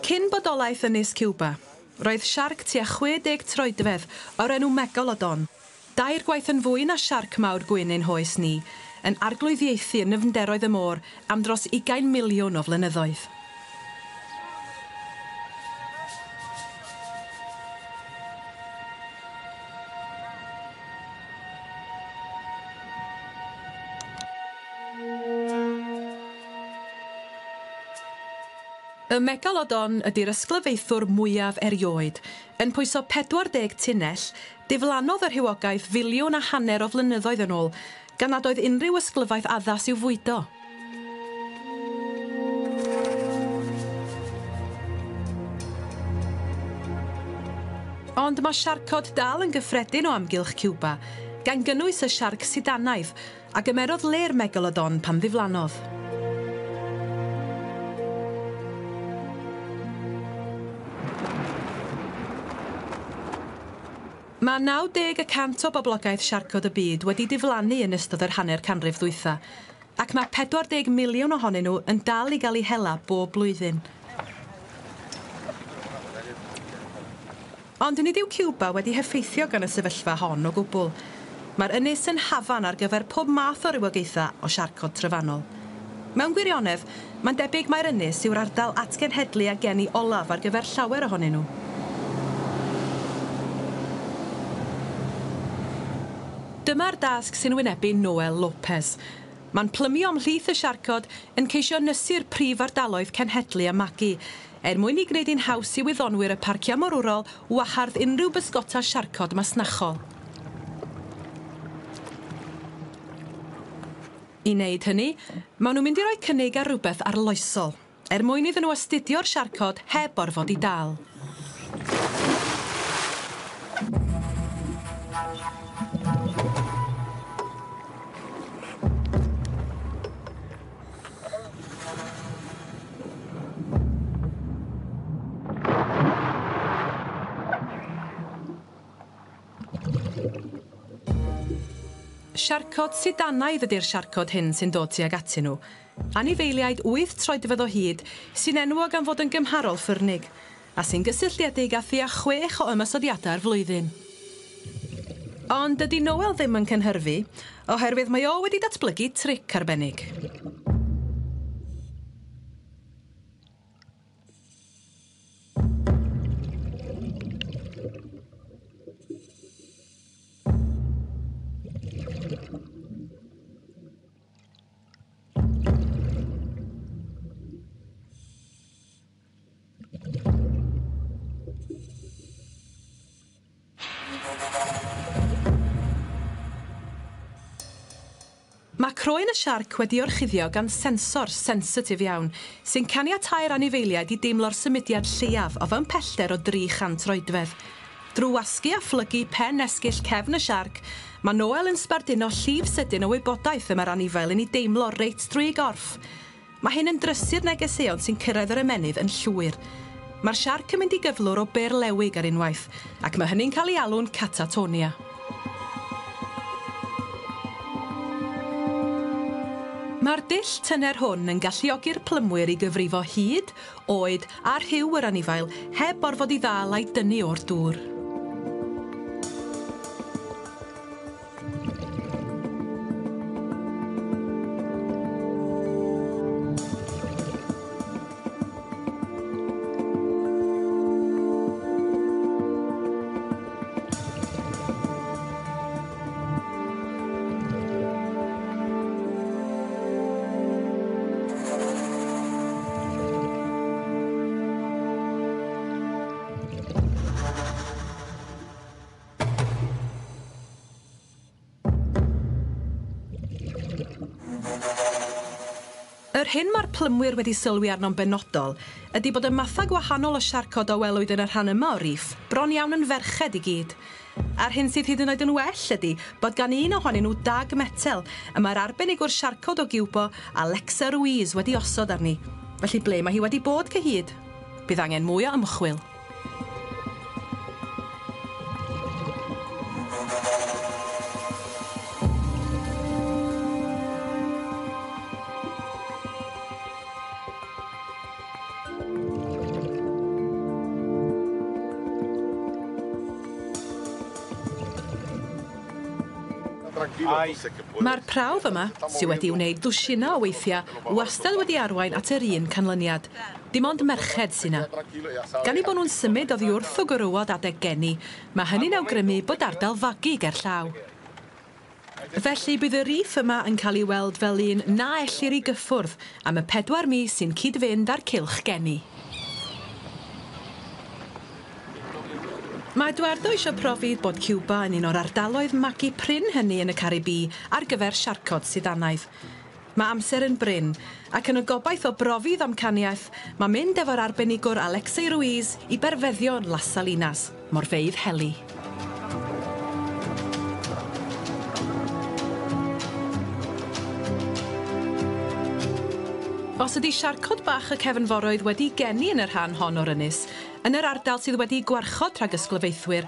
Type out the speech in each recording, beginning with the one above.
Cyn bodolaeth ynys CIWBA, roedd siarc tua 60 troedfedd o'r enw megalodon, 2 gwaith yn fwy na siarc mawr gwyn ein hoes ni, yn arglwyddiaethu yn nyfnderoedd y môr am dros 20 miliwn o flynyddoedd. Y megalodon ydy'r ysglyfaethwr mwyaf erioed. Yn pwyso 40 tunnell, diflannodd yr rhywogaeth 1,5 filiwn o flynyddoedd yn ôl, gan nad oedd unrhyw ysglyfaeth addas i'w fwydo. Ond mae siarcod dal yn gyffredin o amgylch CIWBA, gan gynnwys y siarc sidanaidd, a gymerodd le'r megalodon pan ddiflannodd. Mae 90% o boblogaeth siarcod y byd wedi diflannu yn ystod yr hanner canrif ddwytha, ac mae 40 miliwn ohonyn nhw yn dal i gael eu hela bob blwyddyn. Ond nid yw CIWBA wedi heffeithio gan y sefyllfa hon o gwbl. Mae'r ynys yn hafan ar gyfer pob math o rywogaethau o siarcod tryfanol. Mewn gwirionedd, mae'n debyg mae'r ynys yw'r ardal atgenhedlu a geni olaf ar gyfer llawer ohonyn nhw. Dyma'r dasg sy'n wynebu Noel Lopez. Mae'n plymio ymhlith y siarcod yn ceisio nysu'r prif ardaloedd cenhedlu a magu, mwyn i gwneud hi'n haws i wyddonwyr y parcia morwrol wahardd unrhyw bysgota siarcod masnachol. I wneud hynny, maen nhw'n mynd i roi cynnig ar rhywbeth arloesol, mwyn iddyn nhw astudio'r siarcod heb orfod i dal. Siarcod sidanaidd ydy'r siarcod hyn sy'n dod tuag atyn nhw. Anifeiliaid 8 troedfedd o hyd sy'n enwog am fod yn gymharol ffyrnig, a sy'n gysylltiedig â thua 6 o ymysodiadau'r flwyddyn. Ond dydy Noel ddim yn cynhyrfu, oherwydd mae o wedi datblygu tric arbennig. Mae croen y siarc wedi orchuddio gan sensor sensitif iawn, sy'n caniatáu'r anifeiliaid i deimlo'r symudiad lleiaf o fewn pellter o 300 troedfedd. Drwy wasgu a phlygu pen esgyll cefn y siarc, mae Noel yn sbarduno llif sydyn o wybodaeth y mae'r anifail yn ei deimlo reit drwy ei gorff. Mae hyn yn drysu'r negeseuon sy'n cyrraedd yr ymennydd yn llwyr. Mae'r siarc yn mynd i gyflwr o berlewig ar unwaith, ac mae hynny'n cael ei alw'n catatonia. Mae'r dull tyner hwn yn galluogi'r plymwyr i gyfrifo hyd, oed a rhyw yr anifail heb orfod i ddal a'i dynnu o'r dŵr. Yr hyn mae'r plymwyr wedi sylwi arno'n benodol ydy bod y mathau gwahanol o siarcod a welwyd yn y rhan yma o riff bron iawn yn ferched i gyd. A'r hyn sydd hyd yn oed yn well ydy bod gan un ohonyn nhw dag metel y mae'r arbenigwr siarcod o CIWBA Alexa Ruiz wedi osod arni. Felly ble mae hi wedi bod cyhyd? Bydd angen mwy o ymchwil. Mae'r prawf yma, sydd wedi wneud dwsina o weithiau, wastad wedi arwain at yr un canlyniad. Dim ond merched sy'n na. Gan I bod nhw'n symud oddi wrth o gyrwod adeg geni, mae hynny'n awgrymu bod ardal fagu ger llaw. Felly bydd y rîff yma yn cael ei weld fel un na ellir I gyffwrdd am y 4 mis sy'n cyd-fynd ar cylch geni. Mae Dwerdo eisiau profi bod CIWBA yn un o'r ardaloedd magu prin hynny yn y Caribi ar gyfer siarcod syddanaeth. Mae amser yn bryn, ac yn y gobaith o brofi ddamcaniaeth, mae mynd efo'r arbenigwr Ruiz I berfeddio yn Las Salinas, Morfeydd Heli. Os ydy siarcod bach y cefnforoedd wedi geni yn y rhan hon o'r ynys, yn yr ardal sydd wedi gwarchod rhag ysglyfaethwyr,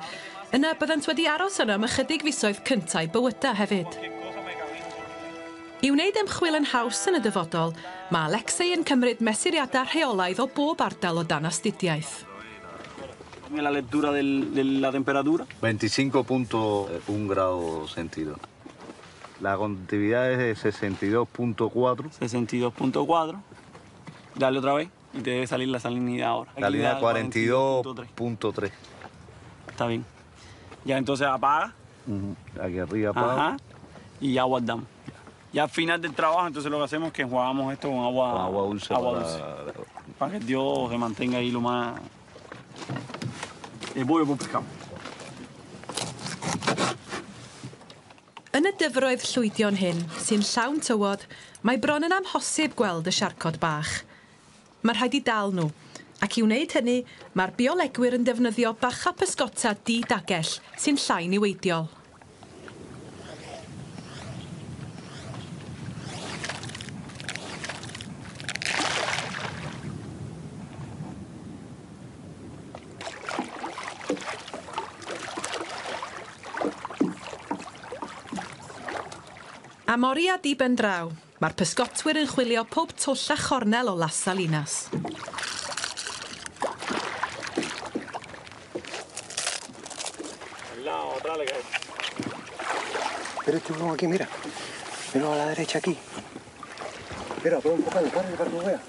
yna byddant wedi aros yno am ychydig fisoedd cyntau bywyda hefyd. I wneud ymchwil yn haws yn y dyfodol, mae Alexei yn cymryd mesuriadau rheolaidd o bob ardal o dan astudiaeth. La lectura de la temperatura. 25.1 grados centígrados. La conductividad es de 62.4. 62.4. Dale otra vez y te debe salir la salinidad ahora. Salinidad 42.3. Está bien. Ya entonces apaga. Aquí arriba apaga. Ajá. Y ya guardamos. Ya al final del trabajo, entonces lo que hacemos es que enjuagamos esto con agua dulce. Para que el Dios se mantenga ahí lo más... El pollo por pescado. Yn y dyfroedd llwydion hyn, sy'n llawn tywod, mae bron yn amhosib gweld y siarcod bach. Mae rhaid I dal nhw, ac I wneud hynny, mae'r biolegwyr yn defnyddio bacha pysgota di-dagell sy'n llai newyddiol. Am oriau di ben draw, mae'r pysgotwyr yn chwilio pob twll a chornel o Las Salinas. Pero este uno aquí, mira. Mira a la derecha aquí. Mira, pon un poco de carne para que lo vea.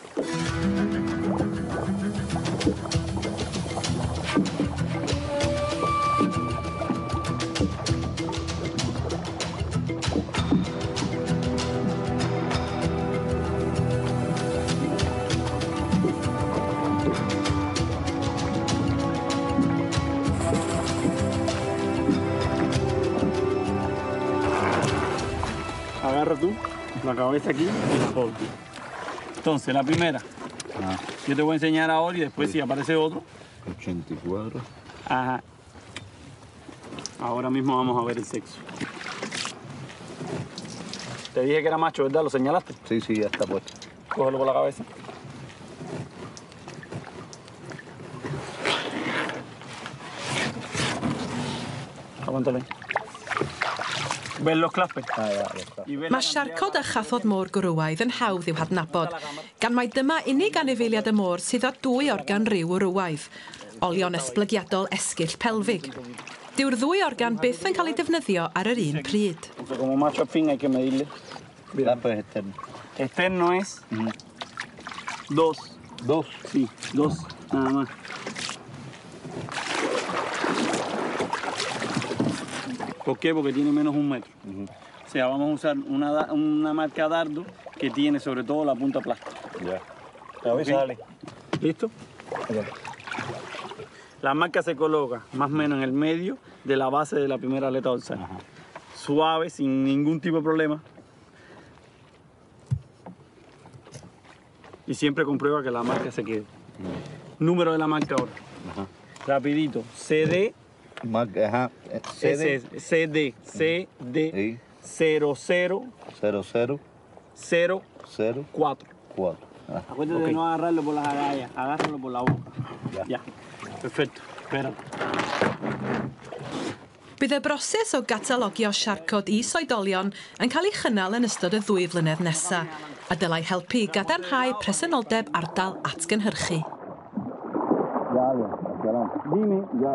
Agarra tú la cabeza aquí y la cola. Entonces, la primera, yo te voy a enseñar ahora y después si aparece otro. 84. Ajá. Ahora mismo vamos a ver el sexo. Te dije que era macho, ¿verdad? ¿Lo señalaste? Sí, sí, ya está puesto. Cógelo por la cabeza. Aguántale. ¿Ves los claspes? Mae siarcod a chathod môr gwrywaidd yn hawdd i'w hadnabod, gan mai dyma unig anifeiliad y môr sydd â 2 organ ryw wrywaidd, olion esblygiadol esgyll pelfig. Dyw'r 2 organ byth yn cael ei defnyddio ar yr un pryd. Como macho al fin hay que medirle. Claspes externo. Externo es 2. 2. Sí, 2, nada más. ¿Por qué? Porque tiene menos 1 metro. O sea, vamos a usar una marca dardo que tiene sobre todo la punta plástica. Ya. Okay. Sale. ¿Listo? Okay. La marca se coloca más o menos en el medio de la base de la primera aleta dorsal. Suave, sin ningún tipo de problema. Y siempre comprueba que la marca se quede. Número de la marca ahora. Rapidito. CD. CD 0004. Acuérdate de no agarrarlo por las agallas, agárralo por la boca. Ya. Perfecto. Espera. Bydd y broses o gatalogio siarcod I soedolion yn cael ei chynnal yn ystod y 2 flynedd nesaf, a dylai helpu gadarnhau presenoldeb ardal atgynhyrchu. Dime. Ya.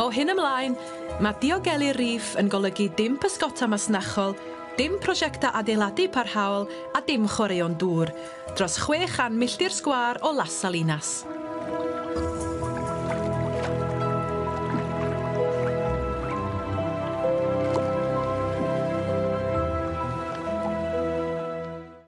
O hyn ymlaen, mae diogelu rif yn golygu dim pysgota masnachol, dim prosiectau adeiladu parhaol a dim chwaraeon dŵr, dros 600 milltir sgwâr o las a linas.